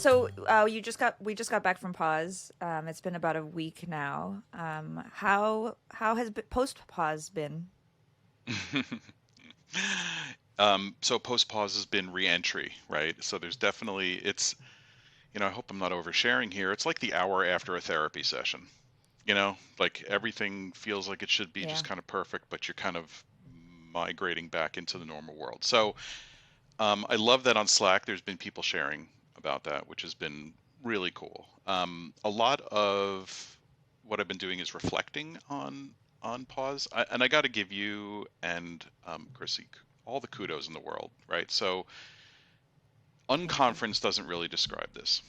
So we just got back from pause. It's been about a week now. How has post pause been? So post pause has been re-entry, right? So there's definitely I hope I'm not oversharing here. It's like the hour after a therapy session. Like everything feels like it should be Yeah. just kind of perfect, but you're kind of migrating back into the normal world. So I love that on Slack there's been people sharing about that, which has been really cool. A lot of what I've been doing is reflecting on pause, and I got to give you and Chrissy all the kudos in the world, right? So Thank you. unconference doesn't really describe this.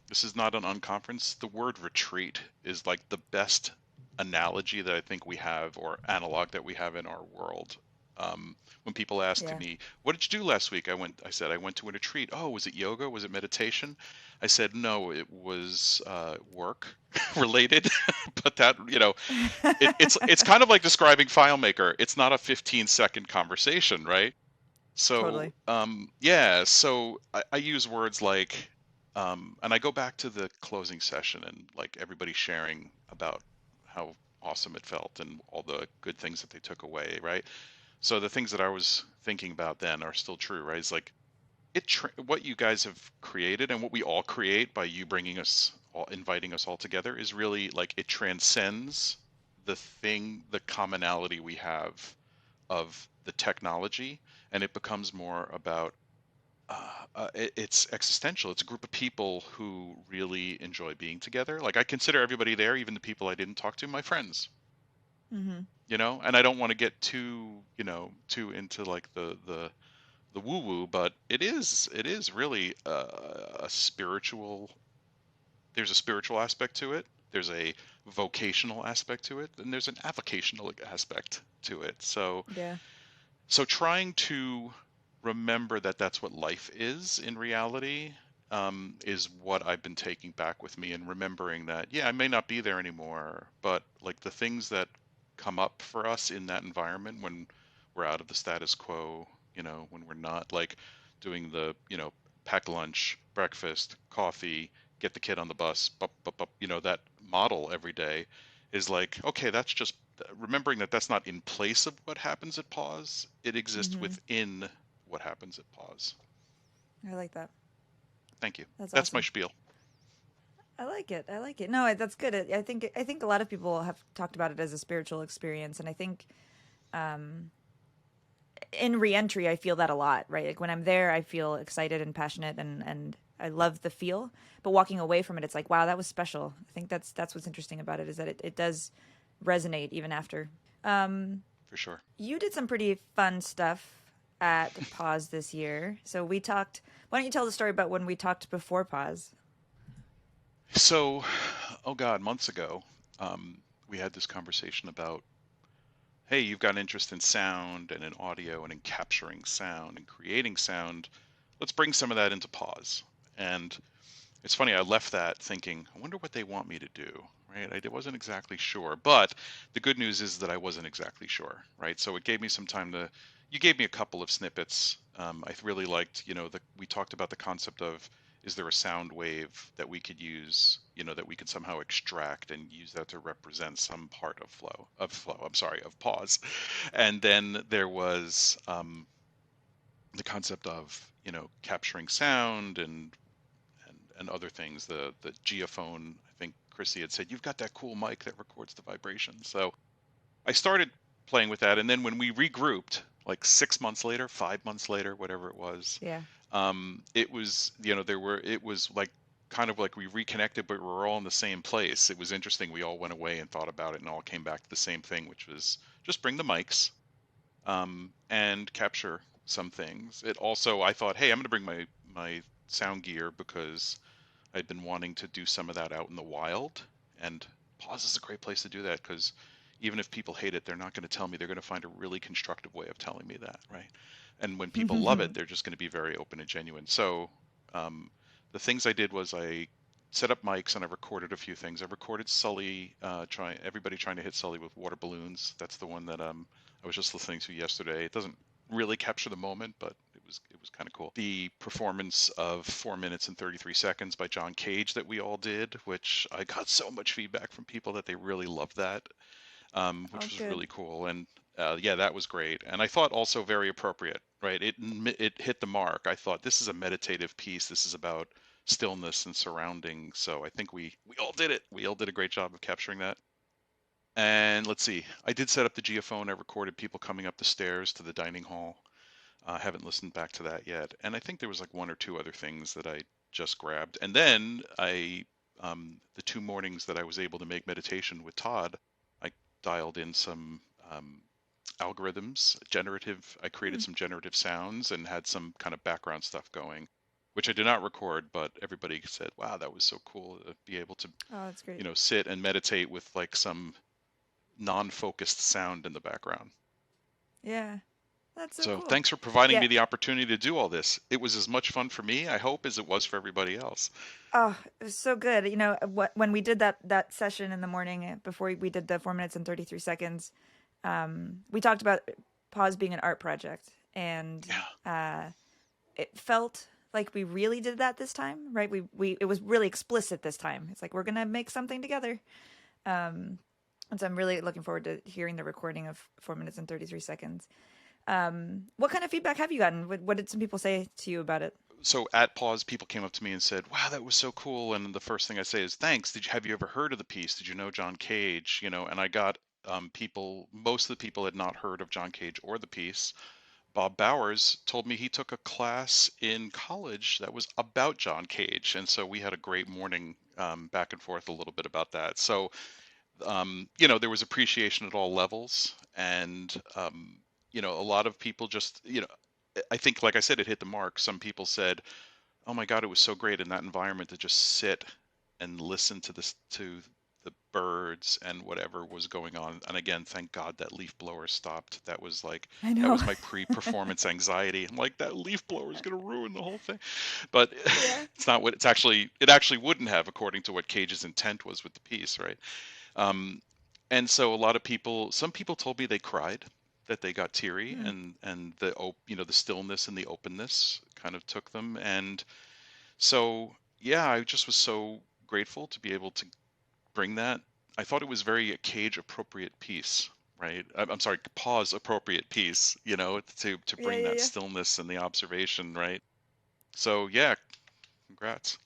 This is not an unconference. The word retreat is like the best analogy that I think we have, or analog that we have in our world. When people ask Yeah. me, "What did you do last week?" I said, "I went to a retreat." "Oh, was it yoga? Was it meditation?" I said, "No, it was work related." But it's kind of like describing FileMaker. It's not a 15-second conversation, right? So, Totally. yeah, so I use words like, and I go back to the closing session and like everybody sharing about how awesome it felt and all the good things that they took away, right? So the things that I was thinking about then are still true, right? It's like what you guys have created and what we all create by you bringing us all, inviting us all together is really like it transcends the commonality we have of the technology, and it becomes more about it's existential. It's a group of people who really enjoy being together. Like I consider everybody there, even the people I didn't talk to, my friends. Hmm. And I don't want to get too into like the woo woo, but it is really a spiritual. There's a spiritual aspect to it. There's a vocational aspect to it, and there's an avocational aspect to it. So Yeah. So trying to remember that that's what life is in reality is what I've been taking back with me, and remembering that, yeah, I may not be there anymore, but like the things that come up for us in that environment when we're out of the status quo, when we're not like doing pack lunch, breakfast, coffee, get the kid on the bus, that model every day is like, okay, that's just remembering that that's not in place of what happens at pause. It exists Hmm. within what happens at pause. I like that. Thank you. That's That's my awesome. spiel. I like it. I like it. No, that's good. I think a lot of people have talked about it as a spiritual experience, and I think in reentry, I feel that a lot, right? Like when I'm there, I feel excited and passionate, and I love the feel. But walking away from it, it's like, wow, that was special. I think that's what's interesting about it is that it does resonate even after. For sure. You did some pretty fun stuff at Pause this year. So we talked. Why don't you tell the story about when we talked before Pause? So, oh God, months ago, we had this conversation about, hey, you've got an interest in sound and in audio and in capturing sound and creating sound. Let's bring some of that into pause. And it's funny, I left that thinking, I wonder what they want me to do, right? I wasn't exactly sure, but the good news is that I wasn't exactly sure, right? So it gave me some time you gave me a couple of snippets. I really liked, we talked about the concept of, is there a sound wave that we could use, that we could somehow extract and use that to represent some part I'm sorry, of pause. And then there was the concept of, capturing sound and other things. The geophone, I think Chrissy had said, you've got that cool mic that records the vibration. So I started playing with that, and then when we regrouped, like 6 months later, 5 months later, whatever it was, Yeah. it was it was like kind of like we reconnected, but we were all in the same place. It was interesting. We all went away and thought about it, and all came back to the same thing, which was just bring the mics and capture some things. It also, I thought, hey, I'm going to bring my sound gear because I've been wanting to do some of that out in the wild, and pause is a great place to do that because even if people hate it, they're not going to tell me. They're going to find a really constructive way of telling me that, right? And when people love it, they're just going to be very open and genuine. So um, the things I did was I set up mics and I recorded a few things. I recorded Sully everybody trying to hit Sully with water balloons. That's the one that I was just listening to yesterday. It doesn't really capture the moment, but it was kind of cool. The performance of 4 minutes and 33 seconds by John Cage that we all did, which I got so much feedback from people that they really loved that, Oh, which was good. really cool. And yeah, that was great. And I thought also very appropriate, right? It hit the mark. I thought this is a meditative piece. This is about stillness and surrounding. So I think we all did it. We all did a great job of capturing that. And let's see, I did set up the geophone. I recorded people coming up the stairs to the dining hall. I haven't listened back to that yet. And I think there was like one or two other things that I just grabbed. And then the 2 mornings that I was able to make meditation with Todd, I dialed in some algorithms, I created Hmm. some generative sounds and had some kind of background stuff going, which I did not record, but everybody said, wow, that was so cool to be able to, Oh, that's great. sit and meditate with like some non-focused sound in the background. Yeah, that's so So cool. thanks for providing Yeah. me the opportunity to do all this. It was as much fun for me, I hope, as it was for everybody else. Oh, it was so good. When we did that session in the morning before we did the 4 minutes and 33 seconds, we talked about pause being an art project, and Yeah. uh, it felt like we really did that this time, right? We it was really explicit this time. It's like we're gonna make something together. And so I'm really looking forward to hearing the recording of 4 minutes and 33 seconds. What kind of feedback have you gotten? What did some people say to you about it? So at pause, people came up to me and said, "Wow, that was so cool." And the first thing I say is, "Thanks. Have you ever heard of the piece? Did you know John Cage?" And I got people. Most of the people had not heard of John Cage or the piece. Bob Bowers told me he took a class in college that was about John Cage, and so we had a great morning back and forth a little bit about that. So there was appreciation at all levels, and a lot of people just, I think, like I said, it hit the mark. Some people said, "Oh my God, it was so great in that environment to just sit and listen to the birds and whatever was going on." And again, thank God that leaf blower stopped. I That know. was my pre-performance anxiety. I'm like, that leaf blower is going to ruin the whole thing. But Yeah. it's not what it's actually. It actually wouldn't have, according to what Cage's intent was with the piece, right? Um, and so some people told me they cried, that they got teary, Hmm. and the stillness and the openness kind of took them. And so, yeah, I just was so grateful to be able to bring that. I thought it was very a Cage appropriate piece, right? I'm sorry, pause appropriate piece, to Yeah, bring yeah, that yeah. stillness and the observation, right? So, yeah, congrats.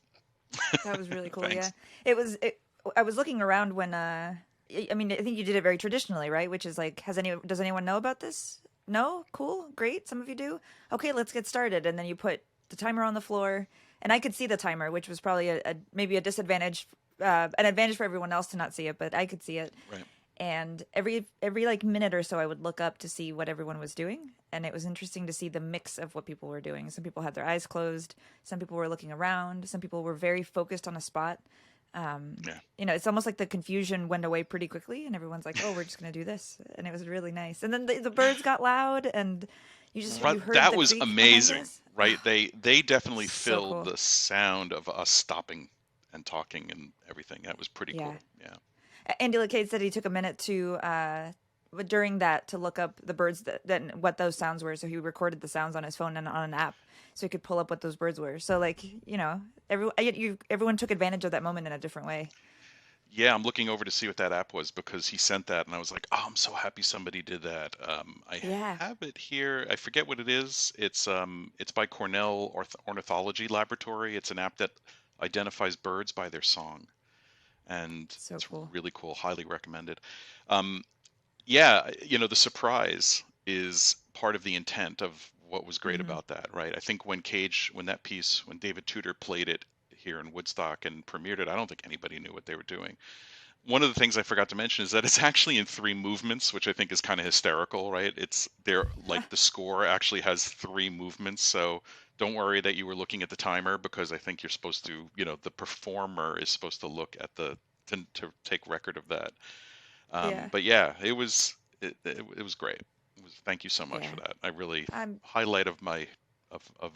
That was really cool. Yeah. Thanks. It was. I was looking around when. I mean, I think you did it very traditionally, right? Which is like, does anyone know about this? No. Cool. Great. Some of you do. Okay, let's get started. And then you put the timer on the floor, and I could see the timer, which was probably maybe a disadvantage, an advantage for everyone else to not see it, but I could see it. Right. And every like minute or so I would look up to see what everyone was doing, and it was interesting to see the mix of what people were doing. Some people had their eyes closed, some people were looking around, some people were very focused on a spot. Yeah. It's almost like the confusion went away pretty quickly, and everyone's like, oh, we're just going to do this, and it was really nice. And then the birds got loud, and you heard That the was creek behind amazing, us. right? They definitely So filled cool. the sound of us stopping and talking and everything. That was pretty Yeah. cool. Yeah. Andy LeCade said he took a minute to during that to look up the birds that what those sounds were. So he recorded the sounds on his phone and on an app, so he could pull up what those birds were. So like everyone took advantage of that moment in a different way. Yeah, I'm looking over to see what that app was because he sent that and I was like, "Oh, I'm so happy somebody did that." I Yeah. have it here. I forget what it is. It's by Cornell Ornithology Laboratory. It's an app that identifies birds by their song, and So it's cool. really cool. Highly recommended. Um, Yeah, the surprise is part of the intent of what was great Hmm. about that, right? I think when David Tudor played it here in Woodstock and premiered it, I don't think anybody knew what they were doing. One of the things I forgot to mention is that it's actually in three movements, which I think is kind of hysterical, right? It's there, like the score actually has three movements, so don't worry that you were looking at the timer because I think you're supposed to, the performer is supposed to look at to take record of that. Yeah. But yeah, it was great. Thank you so much Yeah. for that. I really I'm highlight of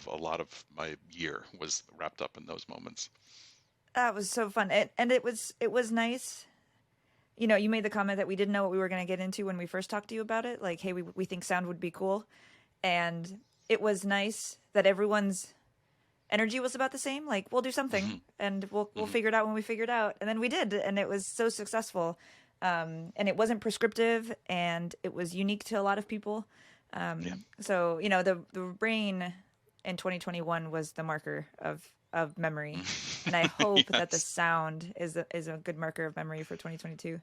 a lot of my year was wrapped up in those moments. That was so fun. And it was nice. You made the comment that we didn't know what we were going to get into when we first talked to you about it. Like, hey, we think sound would be cool. And it was nice that everyone's energy was about the same. Like, we'll do something Hmm. and we'll Hmm. figure it out when we figure it out. And then we did, and it was so successful. And it wasn't prescriptive, and it was unique to a lot of people. Yeah. So you know, the brain in 2021 was the marker of memory, and I hope that the Yes. sound is a good marker of memory for 2022.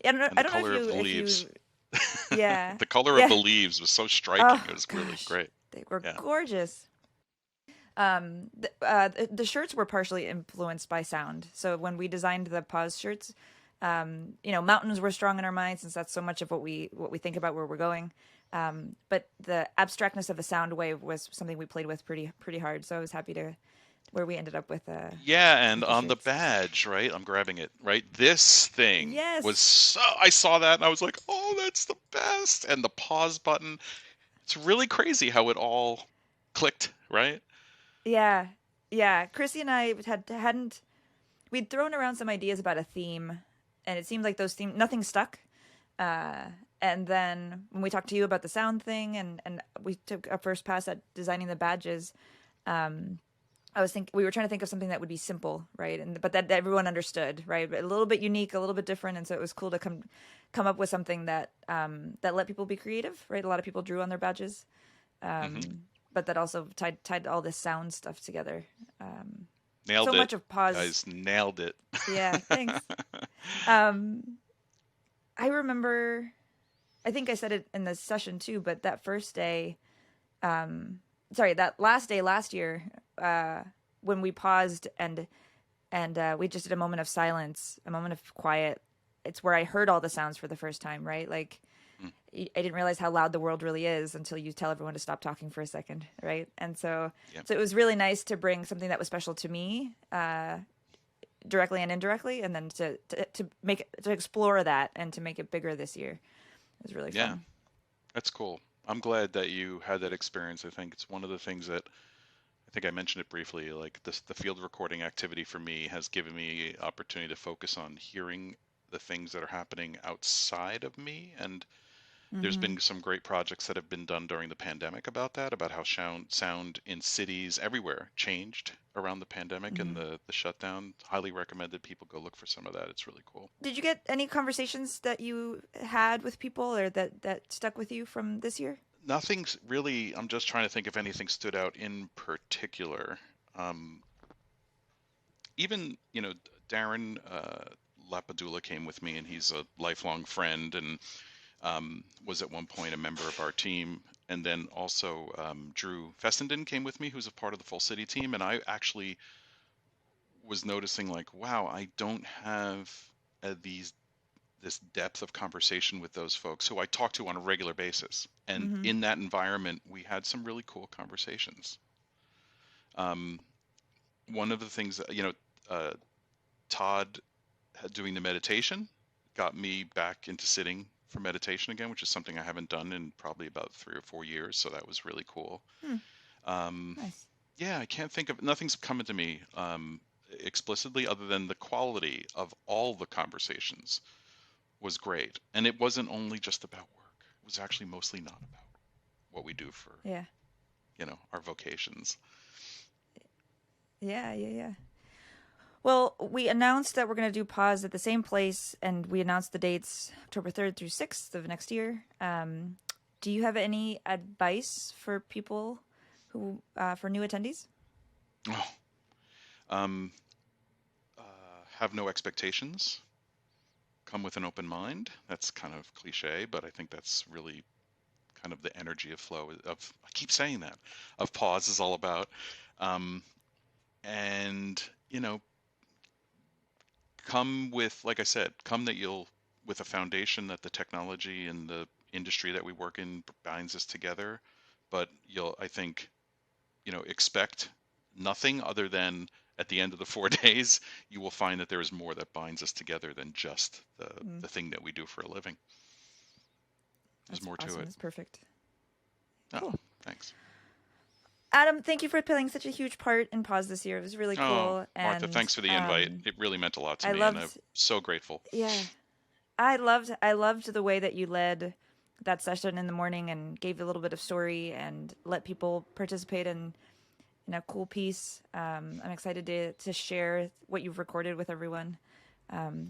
And I the don't know color of the if leaves. you yeah, The color of yeah. the leaves was so striking. Oh It was really gosh, great. they were Yeah. gorgeous. The shirts were partially influenced by sound. So when we designed the pause shirts, you know, mountains were strong in our minds since that's so much of what we think about where we're going. But the abstractness of a sound wave was something we played with pretty hard. So I was happy to where we ended up Yeah, and with the on the shirts. badge, right? I'm grabbing it, right? This thing was Yes. so, I saw that and I was like, "Oh, that's the best." And the pause button, it's really crazy how it all clicked, right? Yeah. Yeah. Chrissy and I hadn't we'd thrown around some ideas about a theme, and it seemed like those themes nothing stuck. Uh, and then when we talked to you about the sound thing, and we took a first pass at designing the badges, we were trying to think of something that would be simple, right? And but that everyone understood, right? But a little bit unique, a little bit different, and so it was cool to come up with something that that let people be creative, right? A lot of people drew on their badges, Hmm. but that also tied all this sound stuff together. So Nailed it. much of pause, Guys, nailed it. yeah. Thanks. Um, I remember, I think I said it in the session too, but that first day, sorry, that last day last year, when we paused and we just did a moment of silence, a moment of quiet. It's where I heard all the sounds for the first time, right? Like Mm. I didn't realize how loud the world really is until you tell everyone to stop talking for a second, right? And so, Yeah. so it was really nice to bring something that was special to me, directly and indirectly, and then to explore that and to make it bigger this year. It was really Yeah, fun. that's cool. I'm glad that you had that experience. I think it's one of the things that I think I mentioned it briefly, like this, the field recording activity for me has given me opportunity to focus on hearing the things that are happening outside of me. And there's Mm-hmm. been some great projects that have been done during the pandemic about that, about how sound in cities everywhere changed around the pandemic and Mm-hmm. the shutdown. Highly recommended people go look for some of that. It's really cool. Did you get any conversations that you had with people or that stuck with you from this year? Nothing's really, I'm just trying to think if anything stood out in particular. Um, Even, Darren Lapadula came with me, and he's a lifelong friend and was at one point a member of our team. And then also Drew Fessenden came with me, who's a part of the Full City team. And I actually was noticing, like, wow, I don't have these this depth of conversation with those folks who I talk to on a regular basis. And Mm-hmm. in that environment, we had some really cool conversations. Um, One of the things that, uh, Todd doing the meditation got me back into sitting for meditation again, which is something I haven't done in probably about 3 or 4 years. So that was really cool. Hmm. Um, Nice. yeah, I can't think of nothing's coming to me explicitly other than the quality of all the conversations was great. And it wasn't only just about work. It was actually mostly not about what we do for, Yeah. our vocations. Yeah. Yeah. Yeah. Well, we announced that we're going to do pause at the same place, and we announced the dates October 3rd through 6th of next year. Do you have any advice for people for new attendees? Oh, um, uh, have no expectations. Come with an open mind. That's kind of cliche, but I think that's really kind of the energy of flow of, I keep saying that, of pause is all about. Um, and, come with, like I said, come that you'll, with a foundation that the technology and the industry that we work in binds us together. But I think, expect nothing other than at the end of the 4 days, you will find that there is more that binds us together than just Mm, the thing that we do for a living. There's that's more to awesome. it. That's perfect. Oh, Cool. thanks. Adam, thank you for playing such a huge part in Pause this year. It was really Oh, cool, Martha, and thanks for the invite. It really meant a lot to I me, and I'm loved. so grateful. Yeah, I loved the way that you led that session in the morning and gave a little bit of story and let people participate in a cool piece. I'm excited to share what you've recorded with everyone.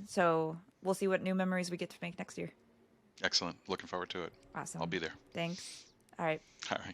So we'll see what new memories we get to make next year. Excellent. Looking forward to it. I'll Awesome. be there. Thanks. All right. All right.